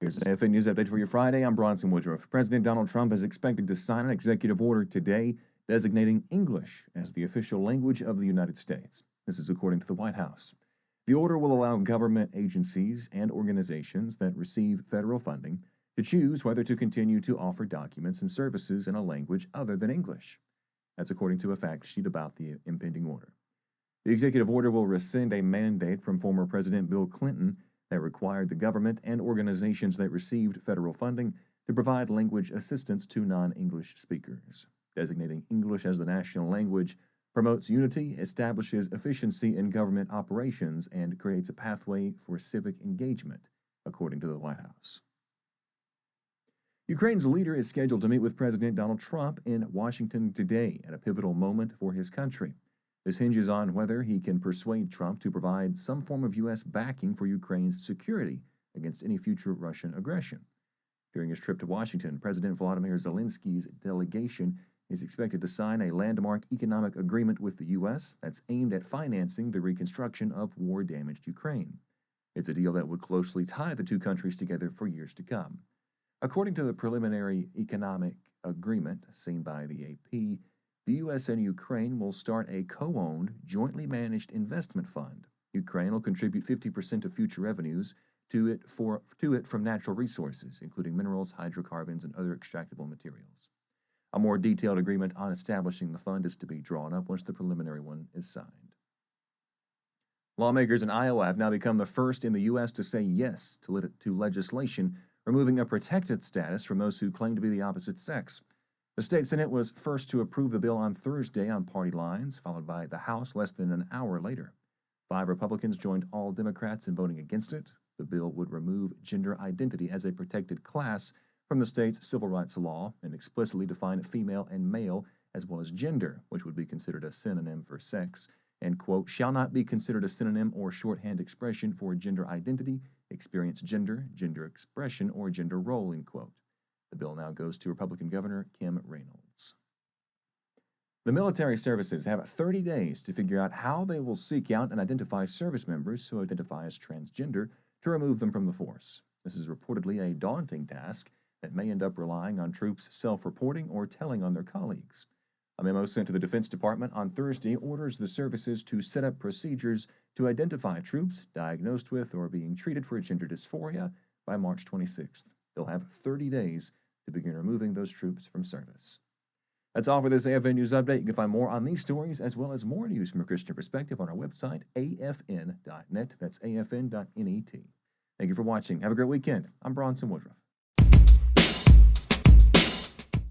Here's an AFN News Update for your Friday. I'm Bronson Woodruff. President Donald Trump is expected to sign an executive order today designating English as the official language of the United States. This is according to the White House. The order will allow government agencies and organizations that receive federal funding to choose whether to continue to offer documents and services in a language other than English. That's according to a fact sheet about the impending order. The executive order will rescind a mandate from former President Bill Clinton that required the government and organizations that received federal funding to provide language assistance to non-English speakers. Designating English as the national language promotes unity, establishes efficiency in government operations, and creates a pathway for civic engagement, according to the White House. Ukraine's leader is scheduled to meet with President Donald Trump in Washington today at a pivotal moment for his country. This hinges on whether he can persuade Trump to provide some form of U.S. backing for Ukraine's security against any future Russian aggression. During his trip to Washington, President Volodymyr Zelensky's delegation is expected to sign a landmark economic agreement with the U.S. that's aimed at financing the reconstruction of war-damaged Ukraine. It's a deal that would closely tie the two countries together for years to come. According to the preliminary economic agreement seen by the AP, the U.S. and Ukraine will start a co-owned, jointly managed investment fund. Ukraine will contribute 50% of future revenues to it from natural resources, including minerals, hydrocarbons, and other extractable materials. A more detailed agreement on establishing the fund is to be drawn up once the preliminary one is signed. Lawmakers in Iowa have now become the first in the U.S. to say yes to legislation removing a protected status from those who claim to be the opposite sex. The state Senate was first to approve the bill on Thursday on party lines, followed by the House less than an hour later. 5 Republicans joined all Democrats in voting against it. The bill would remove gender identity as a protected class from the state's civil rights law and explicitly define female and male as well as gender, which would be considered a synonym for sex, and, quote, shall not be considered a synonym or shorthand expression for gender identity, experience gender, gender expression, or gender role, end quote. The bill now goes to Republican Governor Kim Reynolds. The military services have 30 days to figure out how they will seek out and identify service members who identify as transgender to remove them from the force. This is reportedly a daunting task that may end up relying on troops self-reporting or telling on their colleagues. A memo sent to the Defense Department on Thursday orders the services to set up procedures to identify troops diagnosed with or being treated for gender dysphoria by March 26th. They'll have 30 days to begin removing those troops from service. That's all for this AFN News Update. You can find more on these stories as well as more news from a Christian perspective on our website, afn.net. That's afn.net. Thank you for watching. Have a great weekend. I'm Bronson Woodruff.